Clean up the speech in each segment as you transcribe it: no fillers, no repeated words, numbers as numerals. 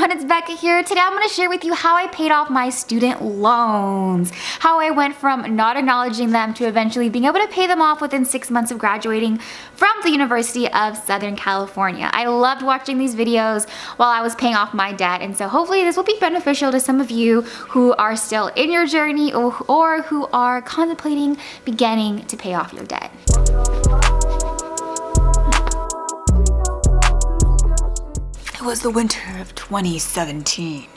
everyone, it's Becca here. Today I'm going to share with you how I paid off my student loans, how I went from not acknowledging them to eventually being able to pay them off within 6 months of graduating from the University of Southern California. I loved watching these videos while I was paying off my debt, and so hopefully this will be beneficial to some of you who are still in your journey or who are contemplating beginning to pay off your debt. It was the winter of 2017,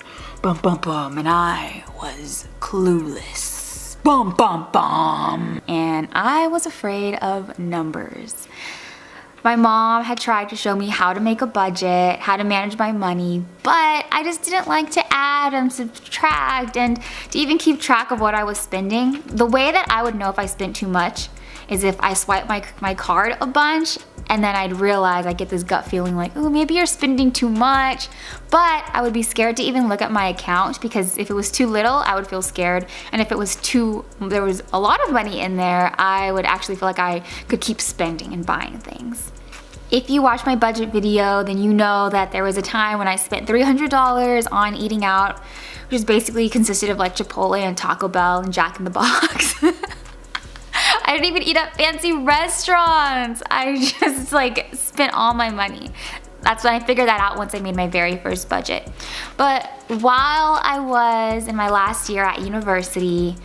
and I was clueless, and I was afraid of numbers. My mom had tried to show me how to make a budget, how to manage my money, but I just didn't like to add and subtract and to even keep track of what I was spending. The way that I would know if I spent too much is if I swipe my card a bunch and then I'd realize, I get this gut feeling like, oh, maybe you're spending too much. But I would be scared to even look at my account because if it was too little, I would feel scared. And if it was there was a lot of money in there, I would actually feel like I could keep spending and buying things. If you watch my budget video, then you know that there was a time when I spent $300 on eating out, which is basically consisted of like Chipotle and Taco Bell and Jack in the Box. I didn't even eat at fancy restaurants. I just like spent all my money. That's when I figured that out once I made my very first budget. But while I was in my last year at university,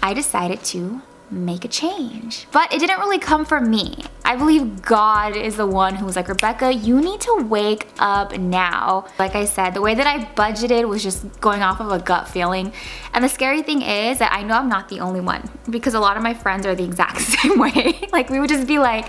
I decided to make a change. But it didn't really come from me. I believe God is the one who was like, Rebecca, you need to wake up now. Like I said, the way that I budgeted was just going off of a gut feeling. And the scary thing is that I know I'm not the only one because a lot of my friends are the exact same way. Like we would just be like,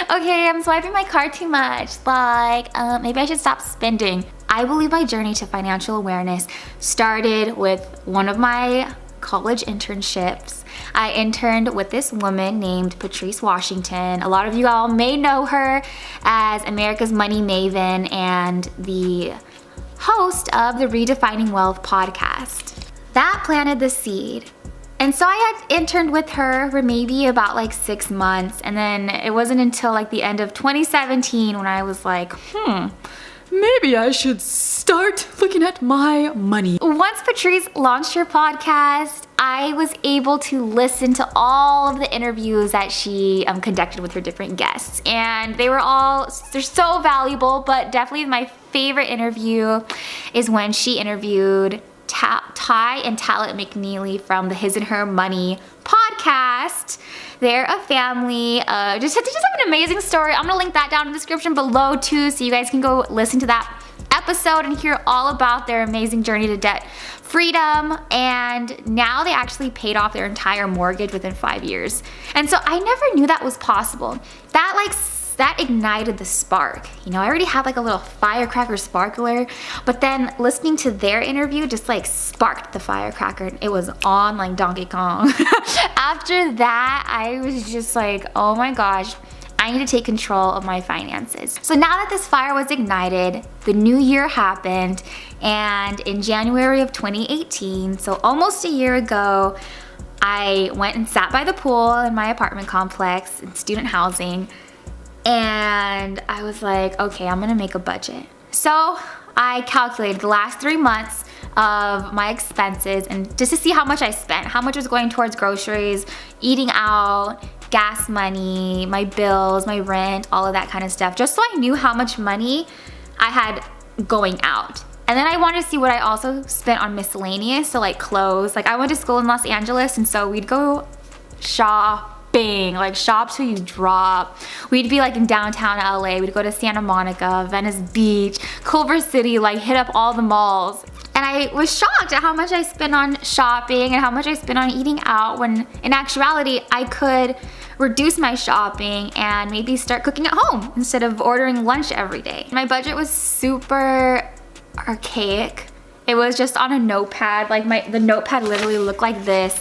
okay, I'm swiping my card too much. Like, maybe I should stop spending. I believe my journey to financial awareness started with one of my college internships. I interned with this woman named Patrice Washington. A lot of you all may know her as America's Money Maven and the host of the Redefining Wealth podcast. That planted the seed. And so I had interned with her for maybe about like 6 months, and then it wasn't until like the end of 2017 when I was like, maybe I should start looking at my money. Once Patrice launched her podcast, I was able to listen to all of the interviews that she conducted with her different guests. And they're so valuable, but definitely my favorite interview is when she interviewed Ty and Talaat McNeely from the His and Her Money podcast. They're a family. Just have an amazing story. I'm gonna link that down in the description below too, so you guys can go listen to that episode and hear all about their amazing journey to debt freedom. And now they actually paid off their entire mortgage within 5 years. And so I never knew that was possible. That ignited the spark. You know, I already had like a little firecracker sparkler, but then listening to their interview just like sparked the firecracker. It was on like Donkey Kong. After that, I was just like, oh my gosh, I need to take control of my finances. So now that this fire was ignited, the new year happened, and in January of 2018, so almost a year ago, I went and sat by the pool in my apartment complex in student housing, and I was like, okay, I'm gonna make a budget. So I calculated the last 3 months of my expenses and just to see how much I spent, how much was going towards groceries, eating out, gas money, my bills, my rent, all of that kind of stuff, just so I knew how much money I had going out. And then I wanted to see what I also spent on miscellaneous, so like clothes. Like I went to school in Los Angeles, and so we'd go shopping, like shop till you drop. We'd be like in downtown LA, we'd go to Santa Monica, Venice Beach, Culver City, like hit up all the malls. And I was shocked at how much I spent on shopping and how much I spent on eating out, when in actuality, I could reduce my shopping and maybe start cooking at home instead of ordering lunch every day. My budget was super archaic. It was just on a notepad. Like the notepad literally looked like this,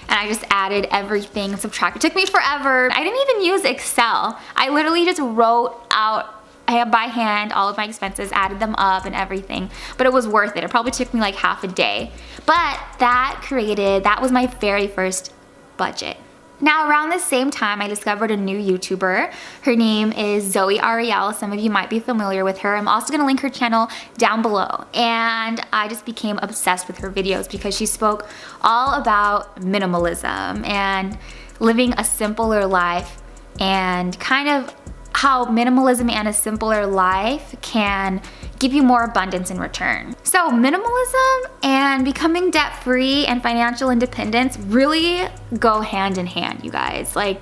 and I just added everything and subtracted. It took me forever. I didn't even use Excel. I literally just wrote out by hand all of my expenses, added them up and everything, but it was worth it. It probably took me like half a day. But that was my very first budget. Now, around the same time, I discovered a new YouTuber. Her name is Zoe Ariel. Some of you might be familiar with her. I'm also gonna link her channel down below. And I just became obsessed with her videos because she spoke all about minimalism and living a simpler life, and kind of how minimalism and a simpler life can give you more abundance in return. So minimalism and becoming debt-free and financial independence really go hand in hand, you guys. Like,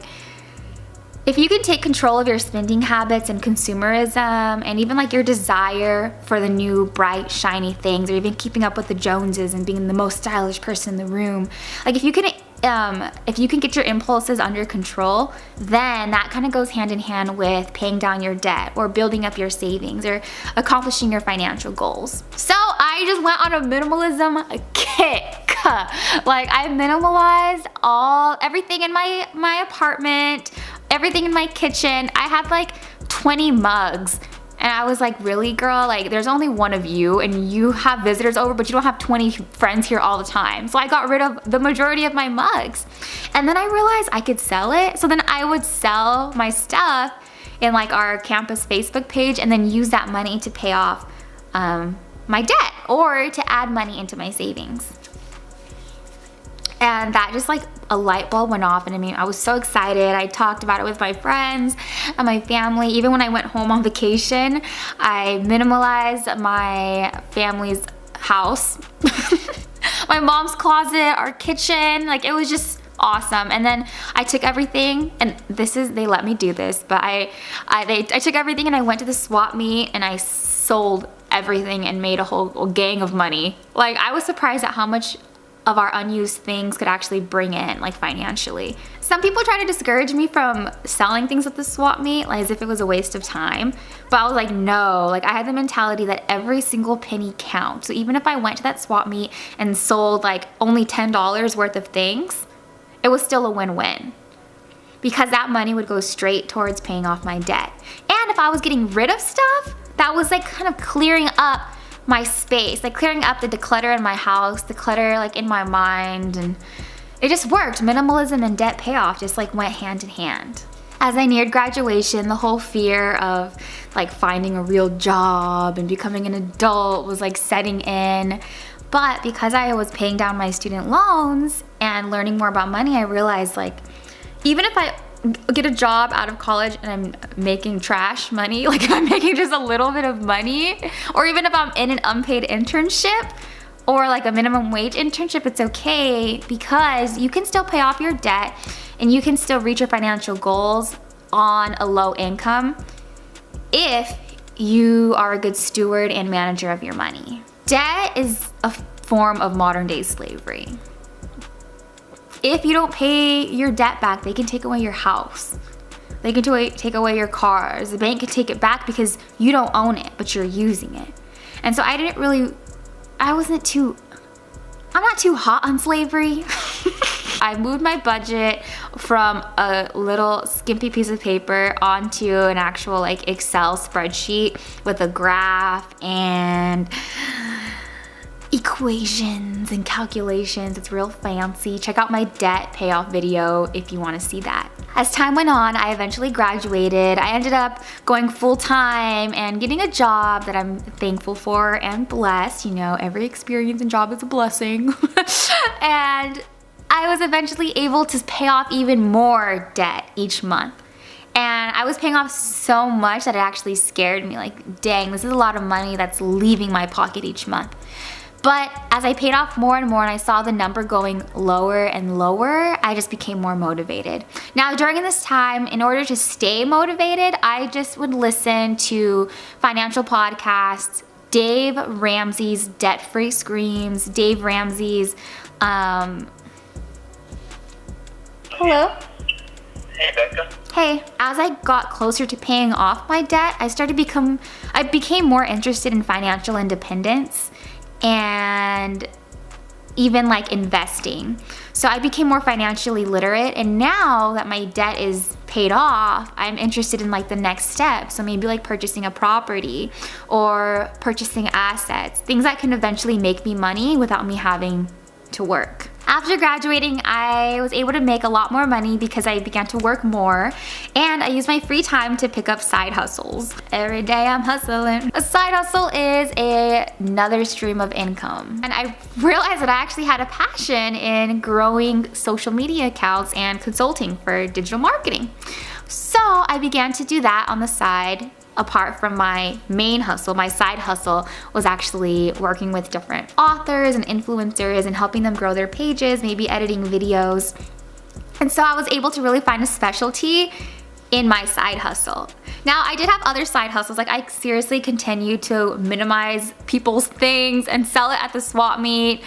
if you can take control of your spending habits and consumerism, and even like your desire for the new bright shiny things, or even keeping up with the Joneses and being the most stylish person in the room, like if you can get your impulses under control, then that kind of goes hand in hand with paying down your debt or building up your savings or accomplishing your financial goals. So I just went on a minimalism kick. Like, I minimalized everything in my apartment, everything in my kitchen. I had like 20 mugs. And I was like, really, girl? Like, there's only one of you and you have visitors over, but you don't have 20 friends here all the time. So I got rid of the majority of my mugs. And then I realized I could sell it. So then I would sell my stuff in like our campus Facebook page and then use that money to pay off my debt or to add money into my savings. And that just like a light bulb went off, and I mean, I was so excited. I talked about it with my friends and my family. Even when I went home on vacation, I minimalized my family's house, my mom's closet, our kitchen. Like, it was just awesome. And then I took everything, and they let me do this, but I took everything and I went to the swap meet and I sold everything and made a whole gang of money. Like, I was surprised at how much of our unused things could actually bring in, like, financially. Some people try to discourage me from selling things at the swap meet, like as if it was a waste of time. But I was like, no, like, I had the mentality that every single penny counts. So even if I went to that swap meet and sold like only $10 worth of things, it was still a win-win, because that money would go straight towards paying off my debt. And if I was getting rid of stuff, that was like kind of clearing up my space, like clearing up the declutter in my house, the clutter like in my mind, and it just worked. Minimalism and debt payoff just like went hand in hand. As I neared graduation, the whole fear of like finding a real job and becoming an adult was like setting in. But because I was paying down my student loans and learning more about money, I realized, like, even if I get a job out of college and I'm making trash money, like if I'm making just a little bit of money, or even if I'm in an unpaid internship or like a minimum wage internship, it's okay, because you can still pay off your debt and you can still reach your financial goals on a low income if you are a good steward and manager of your money. Debt is a form of modern day slavery. If you don't pay your debt back, they can take away your house. They can take away your cars. The bank can take it back because you don't own it, but you're using it. And so I'm not too hot on slavery. I moved my budget from a little skimpy piece of paper onto an actual like Excel spreadsheet with a graph and equations and calculations. It's real fancy. Check out my debt payoff video if you want to see that. As time went on, I eventually graduated. I ended up going full-time and getting a job that I'm thankful for and blessed. You know, every experience and job is a blessing. And I was eventually able to pay off even more debt each month. And I was paying off so much that it actually scared me. Like, dang, this is a lot of money that's leaving my pocket each month. But as I paid off more and more and I saw the number going lower and lower, I just became more motivated. Now, during this time, in order to stay motivated, I just would listen to financial podcasts, Dave Ramsey's Debt-Free Screams, Dave Ramsey's, hello? Hey, Becca. Hey, as I got closer to paying off my debt, I became more interested in financial independence and even like investing. So I became more financially literate, and now that my debt is paid off, I'm interested in like the next step. So maybe like purchasing a property or purchasing assets, things that can eventually make me money without me having to work. After graduating, I was able to make a lot more money because I began to work more, and I used my free time to pick up side hustles. Every day I'm hustling. A side hustle is another stream of income. And I realized that I actually had a passion in growing social media accounts and consulting for digital marketing. So I began to do that on the side. Apart from my main hustle, my side hustle was actually working with different authors and influencers and helping them grow their pages, maybe editing videos. And so I was able to really find a specialty in my side hustle. Now, I did have other side hustles. Like, I seriously continued to minimize people's things and sell it at the swap meet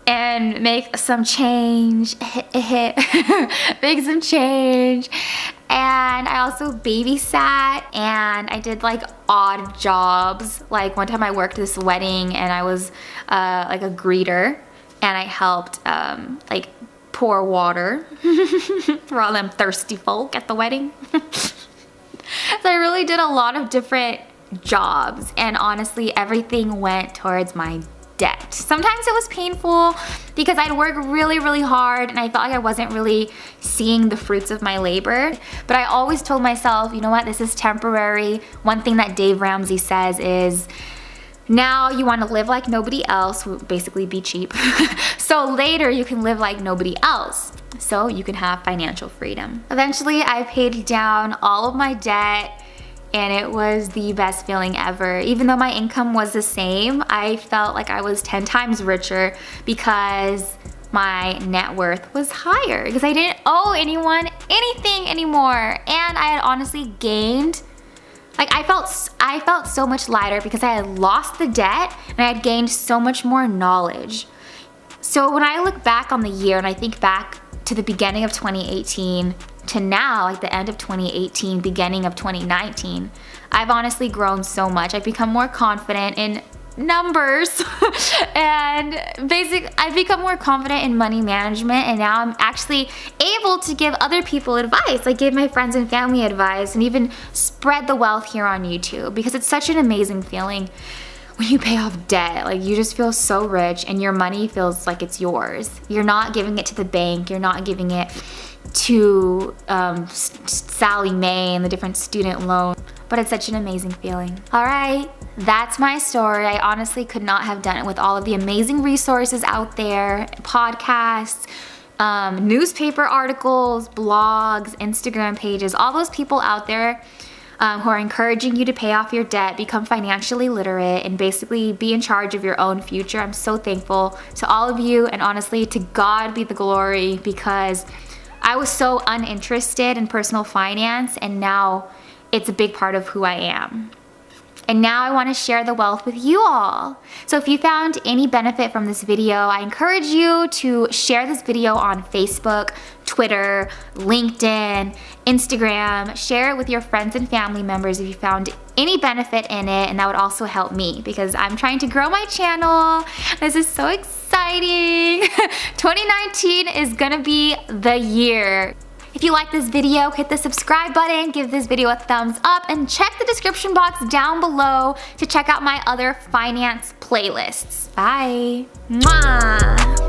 and make some change, make some change. And I also babysat, and I did like odd jobs. Like one time I worked this wedding and I was like a greeter, and I helped like pour water for all them thirsty folk at the wedding. So I really did a lot of different jobs, and honestly everything went towards my debt. Sometimes it was painful because I'd work really, really hard and I felt like I wasn't really seeing the fruits of my labor. But I always told myself, you know what, this is temporary. One thing that Dave Ramsey says is, now you want to live like nobody else, basically be cheap. So later you can live like nobody else, so you can have financial freedom. Eventually I paid down all of my debt, and it was the best feeling ever. Even though my income was the same, I felt like I was 10 times richer because my net worth was higher, because I didn't owe anyone anything anymore. And I had honestly gained, like I felt so much lighter because I had lost the debt and I had gained so much more knowledge. So when I look back on the year and I think back to the beginning of 2018 to now, like the end of 2018, beginning of 2019, I've honestly grown so much. I've become more confident in numbers and I've become more confident in money management, and now I'm actually able to give other people advice. I give my friends and family advice and even spread the wealth here on YouTube, because it's such an amazing feeling when you pay off debt. Like, you just feel so rich and your money feels like it's yours. You're not giving it to the bank, you're not giving it to Sally Mae and the different student loans, but it's such an amazing feeling. All right, that's my story. I honestly could not have done it with all of the amazing resources out there, podcasts, newspaper articles, blogs, Instagram pages, all those people out there who are encouraging you to pay off your debt, become financially literate, and basically be in charge of your own future. I'm so thankful to all of you, and honestly, to God be the glory, because I was so uninterested in personal finance, and now it's a big part of who I am. And now I want to share the wealth with you all. So if you found any benefit from this video, I encourage you to share this video on Facebook, Twitter, LinkedIn, Instagram. Share it with your friends and family members if you found any benefit in it, and that would also help me because I'm trying to grow my channel. This is so exciting. 2019 is gonna be the year. If you like this video, hit the subscribe button, give this video a thumbs up, and check the description box down below to check out my other finance playlists. Bye. Mwah.